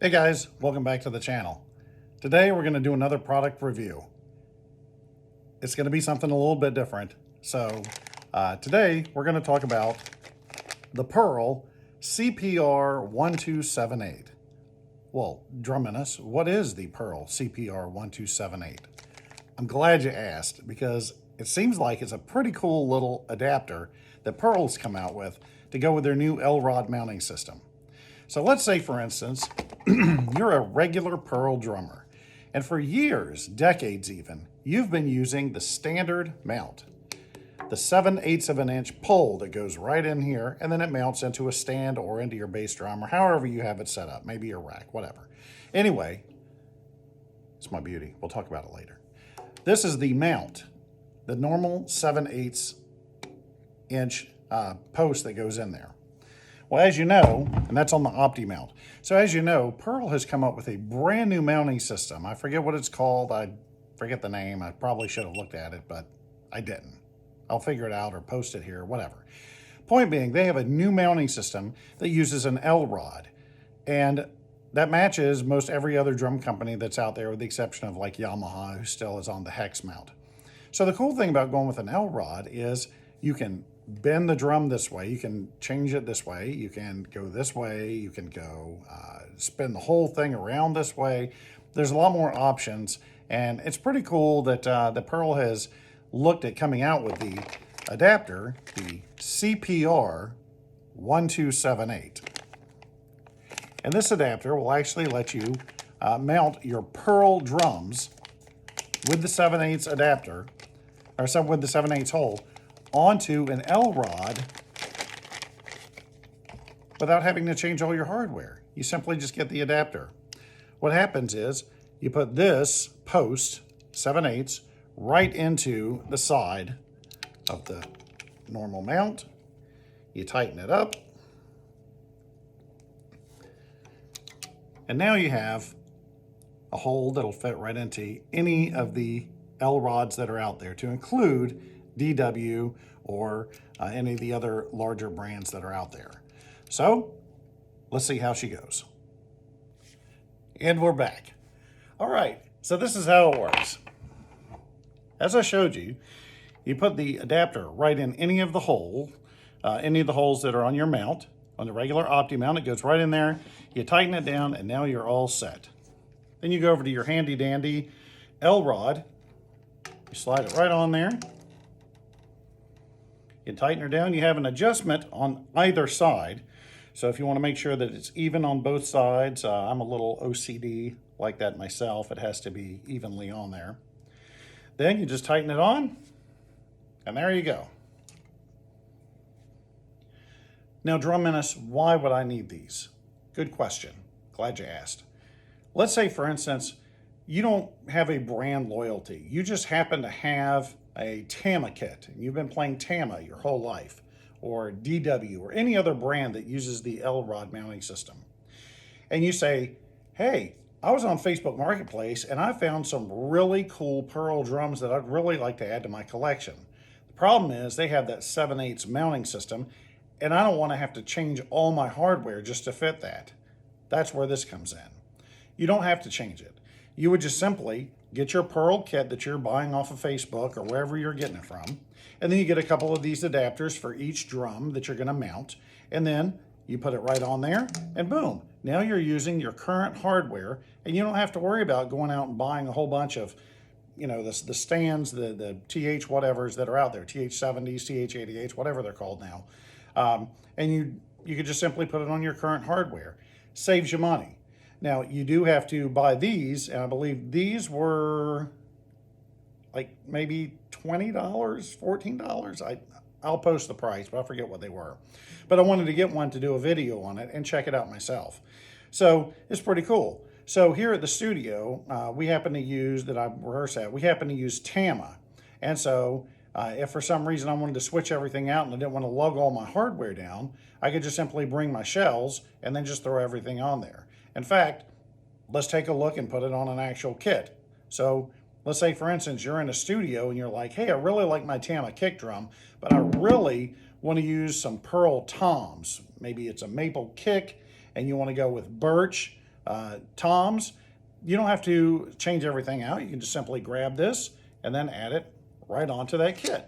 Hey guys, welcome back to the channel. Today we're going to do another product review. It's going to be something a little bit different. So today we're going to talk about the Pearl CPR-1278. Well, Druminus, what is the Pearl CPR-1278? I'm glad you asked because it seems like it's a pretty cool little adapter that Pearl's come out with to go with their new L-Rod mounting system. So let's say, for instance, you're a regular Pearl drummer, and for years, decades even, you've been using the standard mount, the 7/8 of an inch pole that goes right in here, and then it mounts into a stand or into your bass drum or however you have it set up, maybe your rack, whatever. Anyway, it's my beauty. We'll talk about it later. This is the mount, the normal 7/8 inch post that goes in there. Well, as you know, and that's on the Opti mount. So as you know, Pearl has come up with a brand new mounting system. I forget what it's called. I forget the name. I probably should have looked at it, but I didn't. I'll figure it out or post it here, whatever. Point being, they have a new mounting system that uses an L-Rod. And that matches most every other drum company that's out there with the exception of like Yamaha, who still is on the hex mount. So the cool thing about going with an L-Rod is you can bend the drum this way, you can change it this way, you can go this way, you can go spin the whole thing around this way. There's a lot more options, and it's pretty cool that that Pearl has looked at coming out with the adapter, the CPR-1278. And this adapter will actually let you mount your Pearl drums with the 7/8 adapter, or with the 7/8 hole, onto an L-Rod without having to change all your hardware. You simply just get the adapter. What happens is you put this post, 7/8, right into the side of the normal mount. You tighten it up. And now you have a hole that'll fit right into any of the L-Rods that are out there, to include DW or any of the other larger brands that are out there. So let's see how she goes. And we're back. All right, so this is how it works. As I showed you, you put the adapter right in any of the holes that are on your mount. On the regular Opti mount, it goes right in there. You tighten it down, and now you're all set. Then you go over to your handy dandy L-Rod. You slide it right on there. You tighten her down. You have an adjustment on either side. So if you want to make sure that it's even on both sides, I'm a little OCD like that myself. It has to be evenly on there. Then you just tighten it on, and there you go. Now, Druminus, why would I need these? Good question. Glad you asked. Let's say, for instance, you don't have a brand loyalty. You just happen to have a Tama kit, and you've been playing Tama your whole life, or DW, or any other brand that uses the L-Rod mounting system. And you say, hey, I was on Facebook Marketplace, and I found some really cool Pearl drums that I'd really like to add to my collection. The problem is they have that 7/8 mounting system, and I don't want to have to change all my hardware just to fit that. That's where this comes in. You don't have to change it. You would just simply get your Pearl kit that you're buying off of Facebook or wherever you're getting it from, and then you get a couple of these adapters for each drum that you're going to mount, and then you put it right on there, and boom, now you're using your current hardware, and you don't have to worry about going out and buying a whole bunch of, you know, the stands, the TH whatevers that are out there, TH70s, TH88s, whatever they're called now, and you could just simply put it on your current hardware. Saves you money. Now, you do have to buy these, and I believe these were like maybe $20, $14. I'll post the price, but I forget what they were. But I wanted to get one to do a video on it and check it out myself. So it's pretty cool. So here at the studio, we happen to use, that I rehearse at, we happen to use Tama. And so if for some reason I wanted to switch everything out and I didn't want to lug all my hardware down, I could just simply bring my shells and then just throw everything on there. In fact, let's take a look and put it on an actual kit. So let's say, for instance, you're in a studio and you're like, hey, I really like my Tama kick drum, but I really want to use some Pearl toms. Maybe it's a maple kick and you want to go with birch toms, you don't have to change everything out. You can just simply grab this and then add it right onto that kit.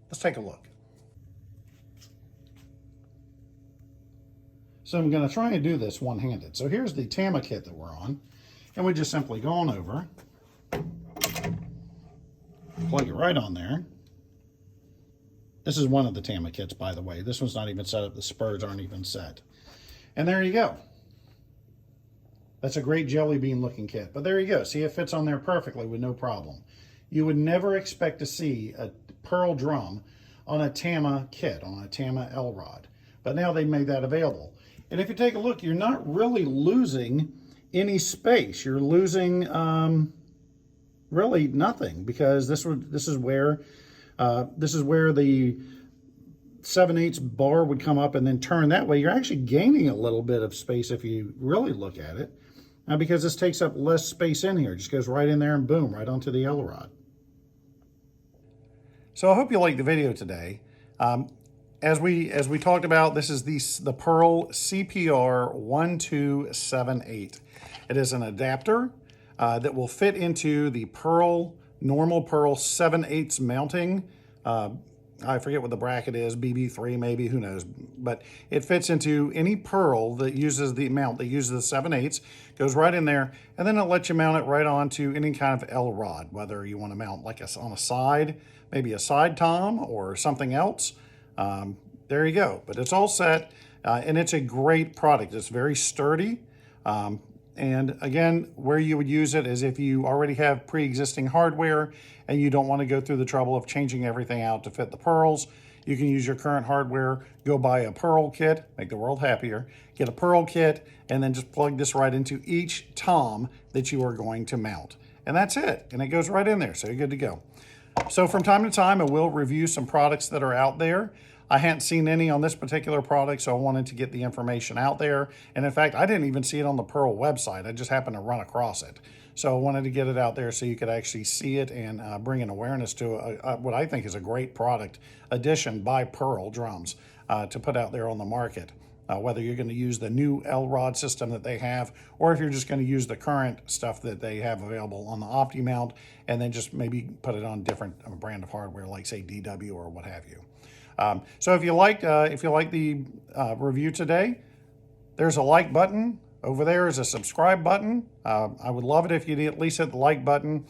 Let's take a look. So I'm going to try and do this one-handed. So here's the Tama kit that we're on, and we just simply go on over, plug it right on there. This is one of the Tama kits, by the way. This one's not even set up. The spurs aren't even set. And there you go. That's a great jelly bean looking kit. But there you go. See, it fits on there perfectly with no problem. You would never expect to see a Pearl drum on a Tama kit, on a Tama L-Rod. But now they've made that available. And if you take a look, you're not really losing any space. You're losing really nothing, because this is where the 7/8 bar would come up and then turn that way. You're actually gaining a little bit of space if you really look at it, because this takes up less space in here. It just goes right in there and boom, right onto the L-Rod. So I hope you liked the video today. As we talked about, this is the Pearl CPR-1278. It is an adapter that will fit into the normal Pearl 7/8 mounting. I forget what the bracket is, BB3 maybe, who knows. But it fits into any Pearl that uses the mount, that uses the 7/8, goes right in there, and then it'll let you mount it right onto any kind of L-Rod, whether you want to mount like on a side, maybe a side tom or something else. There you go. But it's all set, and it's a great product. It's very sturdy. And again, where you would use it is if you already have pre-existing hardware and you don't want to go through the trouble of changing everything out to fit the Pearls. You can use your current hardware, go buy a Pearl kit, make the world happier, get a Pearl kit, and then just plug this right into each tom that you are going to mount. And that's it. And it goes right in there, so you're good to go. So from time to time, I will review some products that are out there. I hadn't seen any on this particular product, so I wanted to get the information out there. And in fact, I didn't even see it on the Pearl website. I just happened to run across it. So I wanted to get it out there so you could actually see it and bring an awareness to what I think is a great product addition by Pearl drums to put out there on the market. Whether you're going to use the new L-Rod system that they have, or if you're just going to use the current stuff that they have available on the OptiMount, and then just maybe put it on different brand of hardware, like say DW or what have you. So if you liked the review today, there's a like button. Over there is a subscribe button. I would love it if you'd at least hit the like button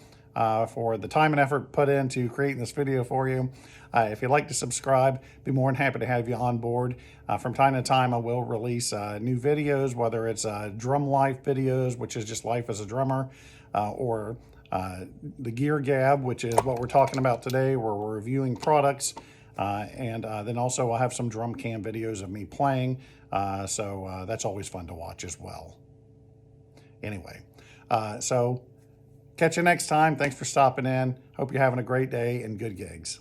for the time and effort put into creating this video for you. If you'd like to subscribe, be more than happy to have you on board. From time to time, I will release new videos, whether it's drum life videos, which is just life as a drummer, or the GearGab, which is what we're talking about today, where we're reviewing products. And then also I'll have some drum cam videos of me playing, so that's always fun to watch as well. Anyway, so catch you next time. Thanks for stopping in. Hope you're having a great day and good gigs.